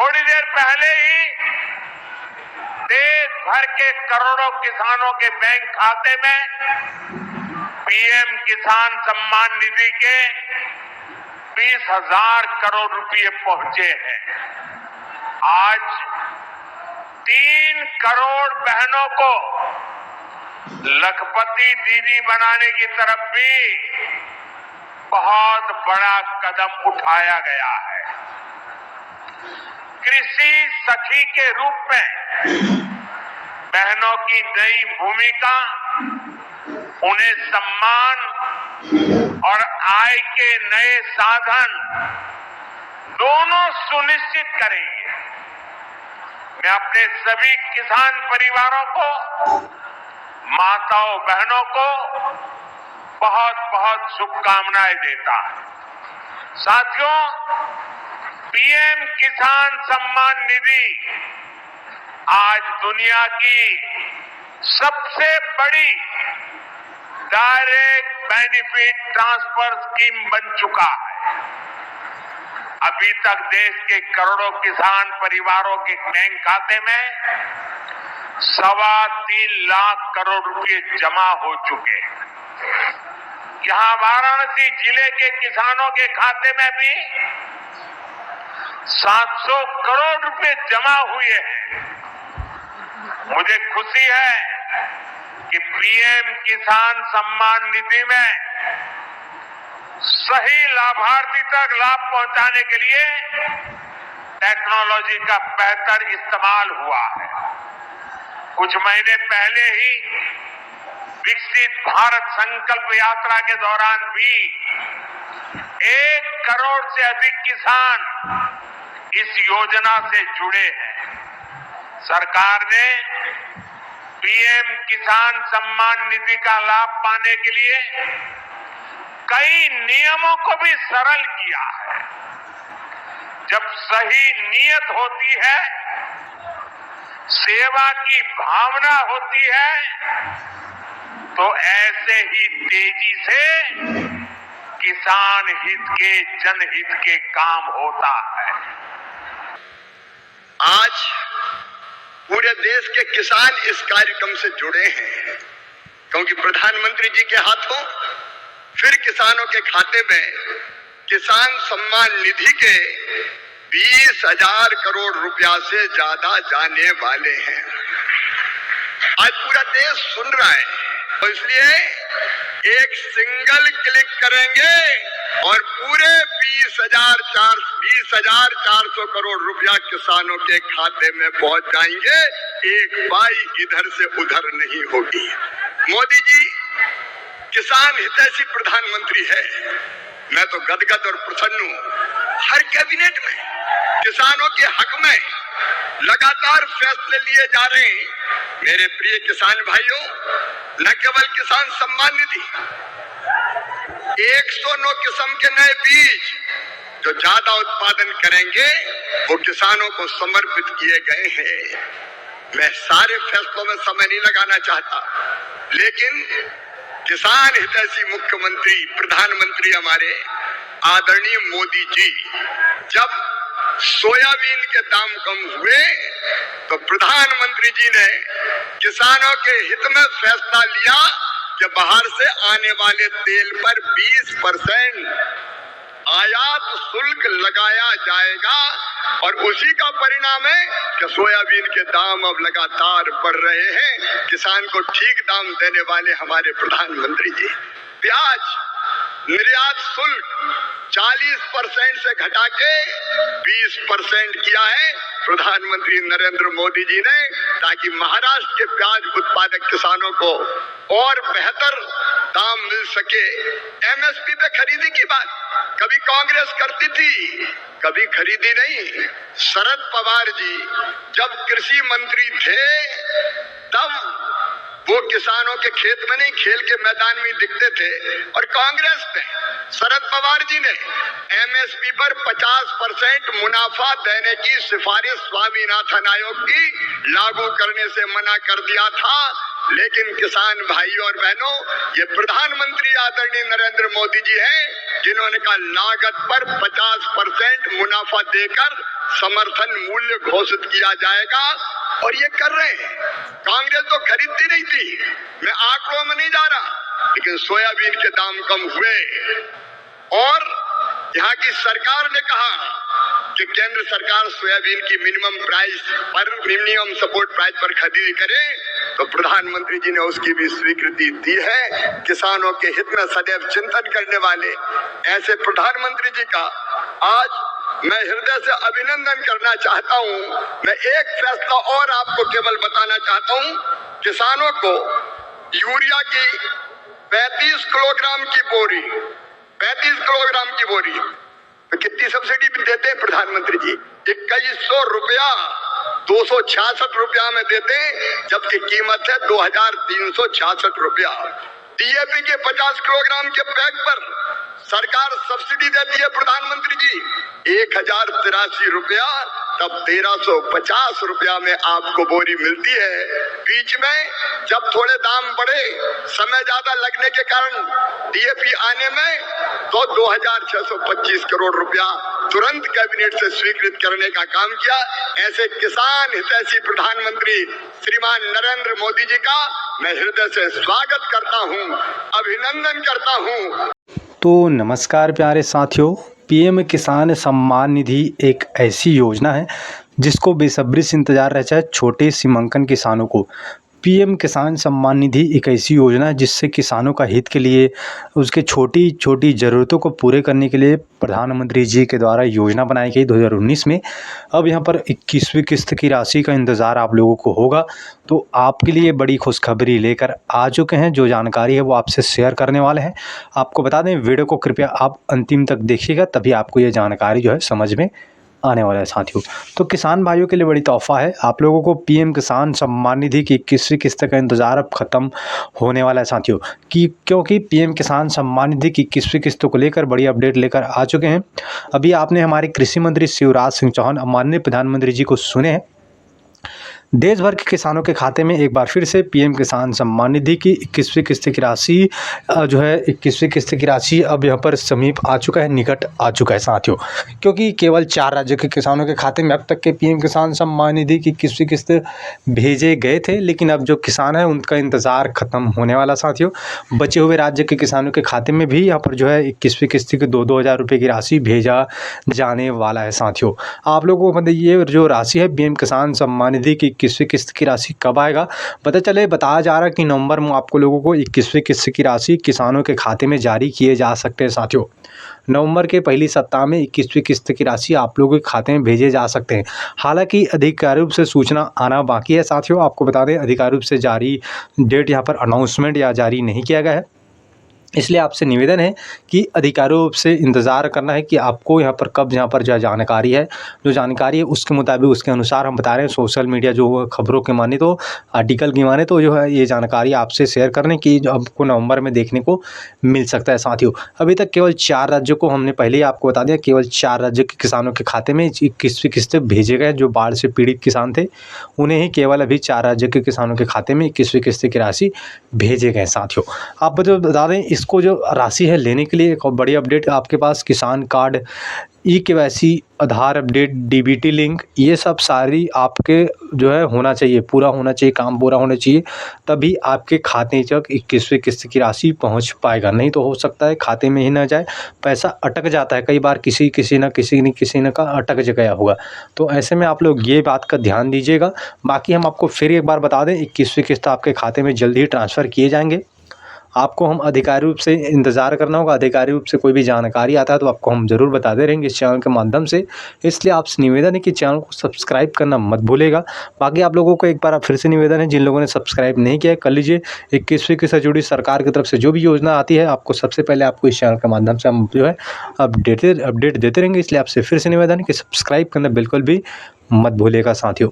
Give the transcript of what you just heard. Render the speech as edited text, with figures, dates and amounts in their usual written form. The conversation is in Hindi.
थोड़ी देर पहले ही देश भर के करोड़ों किसानों के बैंक खाते में पीएम किसान सम्मान निधि के 20,000 करोड़ रुपए पहुंचे हैं। आज 3 करोड़ बहनों को लखपति दीदी बनाने की तरफ भी बहुत बड़ा कदम उठाया गया है। कृषि सखी के रूप में बहनों की नई भूमिका उन्हें सम्मान और आय के नए साधन दोनों सुनिश्चित करेंगे। मैं अपने सभी किसान परिवारों को, माताओं बहनों को बहुत बहुत शुभकामनाएं देता हूं। साथियों, पीएम किसान सम्मान निधि आज दुनिया की सबसे बड़ी डायरेक्ट बेनिफिट ट्रांसफर स्कीम बन चुका है। अभी तक देश के करोड़ों किसान परिवारों के बैंक खाते में 3.25 लाख करोड़ रुपए जमा हो चुके हैं। यहां वाराणसी जिले के किसानों के खाते में भी 700 करोड़ रुपए जमा हुए हैं। मुझे खुशी है कि पीएम किसान सम्मान निधि में सही लाभार्थी तक लाभ पहुंचाने के लिए टेक्नोलॉजी का बेहतर इस्तेमाल हुआ है। कुछ महीने पहले ही विकसित भारत संकल्प यात्रा के दौरान भी 1 करोड़ से अधिक किसान इस योजना से जुड़े हैं। सरकार ने पीएम किसान सम्मान निधि का लाभ पाने के लिए कई नियमों को भी सरल किया है। जब सही नीयत होती है, सेवा की भावना होती है, तो ऐसे ही तेजी से किसान हित के, जनहित के काम होता है। आज पूरे देश के किसान इस कार्यक्रम से जुड़े हैं, क्योंकि प्रधानमंत्री जी के हाथों फिर किसानों के खाते में किसान सम्मान निधि के 20,000 करोड़ रुपया से ज्यादा जाने वाले हैं। आज पूरा देश सुन रहा है, तो इसलिए एक सिंगल क्लिक करेंगे और पूरे 20,400 करोड़ रुपया किसानों के खाते में पहुंच जाएंगे। एक पाई इधर से उधर नहीं होगी। मोदी जी किसान हितैषी प्रधानमंत्री है। मैं तो गदगद और प्रसन्न हूं। हर कैबिनेट में किसानों के हक में लगातार फैसले लिए जा रहे हैं। मेरे प्रिय किसान भाइयों, न केवल किसान सम्मान निधि, 109 किस्म के नए बीज जो ज्यादा उत्पादन करेंगे वो किसानों को समर्पित किए गए हैं। मैं सारे फैसलों में समय नहीं लगाना चाहता, लेकिन किसान हितैषी मुख्यमंत्री प्रधानमंत्री हमारे आदरणीय मोदी जी जब सोयाबीन के दाम कम हुए तो प्रधानमंत्री जी ने किसानों के हित में फैसला लिया कि बाहर से आने वाले तेल पर 20% आयात शुल्क लगाया जाएगा, और उसी का परिणाम है कि सोयाबीन के दाम अब लगातार बढ़ रहे हैं। किसान को ठीक दाम देने वाले हमारे प्रधानमंत्री जी। प्याज निर्यात शुल्क 40% से घटा के 20% किया है प्रधानमंत्री नरेंद्र मोदी जी ने, ताकि महाराष्ट्र के प्याज उत्पादक किसानों को और बेहतर दाम मिल सके। एमएसपी पे खरीदी की बात कभी कांग्रेस करती थी, कभी खरीदी नहीं। शरद पवार जी जब कृषि मंत्री थे तब वो किसानों के खेत में नहीं, खेल के मैदान में दिखते थे। और कांग्रेस ने, शरद पवार जी ने एमएसपी पर 50% मुनाफा देने की सिफारिश स्वामीनाथन आयोग की लागू करने से मना कर दिया था। लेकिन किसान भाइयों और बहनों, ये प्रधानमंत्री आदरणीय नरेंद्र मोदी जी हैं जिन्होंने कहा लागत पर 50% मुनाफा देकर समर्थन मूल्य घोषित किया जाएगा, और ये कर रहे हैं। कांग्रेस तो खरीदती नहीं थी, मैं आंकड़ों में नहीं जा रहा, लेकिन सोयाबीन के दाम कम हुए और यहाँ की सरकार ने कहा कि केंद्र सरकार सोयाबीन की मिनिमम सपोर्ट प्राइस पर खरीदी करे, तो प्रधानमंत्री जी ने उसकी भी स्वीकृति दी है। किसानों के हित में सदैव चिंतन करने वाले ऐसे प्रधानमंत्री जी का आज मैं हृदय से अभिनंदन करना चाहता हूं। मैं एक फैसला और आपको केवल बताना चाहता हूं, किसानों को यूरिया की 35 किलोग्राम की बोरी, 35 किलोग्राम की बोरी तो कितनी सब्सिडी भी देते हैं प्रधानमंत्री जी? 2100 रुपया 266 रुपया में देते हैं, जबकि कीमत है 2366 रुपया। डीएपी के 50 किलोग्राम के बैग पर सरकार सब्सिडी देती है प्रधानमंत्री जी 1083 रुपया, तब 1350 रुपया में आपको बोरी मिलती है। बीच में जब थोड़े दाम बढ़े, समय ज्यादा लगने के कारण डीएपी आने में, तो 2625 करोड़ रुपया तुरंत कैबिनेट से स्वीकृत करने का काम किया। ऐसे किसान हितैषी प्रधानमंत्री श्रीमान नरेंद्र मोदी जी का मैं हृदय से स्वागत करता हूं, अभिनंदन करता हूं। तो नमस्कार प्यारे साथियों, पीएम किसान सम्मान निधि एक ऐसी योजना है जिसको बेसब्री से इंतज़ार रहता है छोटे सीमांकन किसानों को। पीएम किसान सम्मान निधि एक ऐसी योजना है जिससे किसानों का हित के लिए, उसके छोटी छोटी ज़रूरतों को पूरे करने के लिए प्रधानमंत्री जी के द्वारा योजना बनाई गई 2019 में। अब यहाँ पर 21वीं किस्त की राशि का इंतज़ार आप लोगों को होगा, तो आपके लिए बड़ी खुशखबरी लेकर आ चुके हैं। जो जानकारी है वो आपसे शेयर करने वाले हैं। आपको बता दें, वीडियो को कृपया आप अंतिम तक देखिएगा, तभी आपको ये जानकारी जो है समझ में आने वाला है साथियों। तो किसान भाइयों के लिए बड़ी तोहफा है, आप लोगों को पीएम किसान सम्मान निधि की 21वीं किस्त का इंतज़ार अब ख़त्म होने वाला है साथियों, क्योंकि पीएम किसान सम्मान निधि की 21वीं किस्त को लेकर बड़ी अपडेट लेकर आ चुके हैं। अभी आपने हमारे कृषि मंत्री शिवराज सिंह चौहान, माननीय प्रधानमंत्री जी को सुने हैं। देश भर के किसानों के खाते में एक बार फिर से पीएम किसान सम्मान निधि की 21वीं किस्त की राशि जो है 21वीं किस्त की राशि अब यहाँ पर समीप आ चुका है, निकट आ चुका है साथियों। क्योंकि केवल 4 राज्यों के किसानों के खाते में अब तक के पीएम किसान सम्मान निधि की 21वीं किस्त भेजे गए थे, लेकिन अब जो किसान है उनका इंतज़ार ख़त्म होने वाला साथियों। बचे हुए राज्य के किसानों के खाते में भी यहाँ पर जो है 21वीं किस्त की 2-2 हज़ार रुपये की राशि भेजा जाने वाला है साथियों। आप लोगों को मतलब ये जो राशि है पीएम किसान सम्मान निधि की 21वीं किस्त की राशि कब आएगा, बताया जा रहा है कि नवंबर में आपको लोगों को 21वीं किस्त की राशि किसानों के खाते में जारी किए जा सकते हैं साथियों। नवंबर के पहली सप्ताह में 21वीं किस्त की राशि आप लोगों के खाते में भेजे जा सकते हैं। हालांकि आधिकारिक रूप से सूचना आना बाकी है साथियों। आपको बता दें, आधिकारिक रूप से जारी डेट यहाँ पर अनाउंसमेंट या जारी नहीं किया गया है, इसलिए आपसे निवेदन है कि अधिकारियों रूप से इंतज़ार करना है कि आपको यहाँ पर कब यहाँ पर जो जानकारी है, जो जानकारी है उसके मुताबिक, उसके अनुसार हम बता रहे हैं। सोशल मीडिया जो खबरों के माने तो, आर्टिकल की माने तो जो है ये जानकारी आपसे शेयर करने की जो आपको नवंबर में देखने को मिल सकता है साथियों। अभी तक केवल 4 राज्यों को हमने पहले ही आपको बता दिया, केवल 4 राज्यों के किसानों के खाते में 21वीं किस्त भेजे गए। जो बाढ़ से पीड़ित किसान थे उन्हें ही केवल अभी 4 राज्यों के किसानों के खाते में 21वीं किस्त की राशि भेजे गए साथियों। आप बता दें, इसको जो राशि है लेने के लिए एक और बड़ी अपडेट, आपके पास किसान कार्ड, ई-केवाईसी, आधार अपडेट, डीबीटी लिंक, ये सब सारी आपके जो है होना चाहिए, पूरा होना चाहिए, काम पूरा होना चाहिए, तभी आपके खाते तक 21वीं किस्त की राशि पहुंच पाएगा। नहीं तो हो सकता है खाते में ही ना जाए, पैसा अटक जाता है। कई बार किसी न का अटक गया होगा। तो ऐसे में आप लोग ये बात का ध्यान दीजिएगा। बाकी हम आपको फिर एक बार बता दें, 21वीं किस्त आपके खाते में जल्दी ही ट्रांसफ़र किए जाएंगे। आपको हम आधिकारिक रूप से इंतज़ार करना होगा। आधिकारिक रूप से कोई भी जानकारी आता है तो आपको हम ज़रूर बताते रहेंगे इस चैनल के माध्यम से। इसलिए आपसे निवेदन है कि चैनल को सब्सक्राइब करना मत भूलेगा। बाकी आप लोगों को एक बार फिर से निवेदन है, जिन लोगों ने सब्सक्राइब नहीं किया है कर लीजिए। 21वीं किस्त से जुड़ी सरकार की तरफ से जो भी योजना आती है, आपको सबसे पहले आपको इस चैनल के माध्यम से हम जो है अपडेट देते रहेंगे। इसलिए आपसे फिर से निवेदन है कि सब्सक्राइब करना बिल्कुल भी मत भूलिएगा साथियों।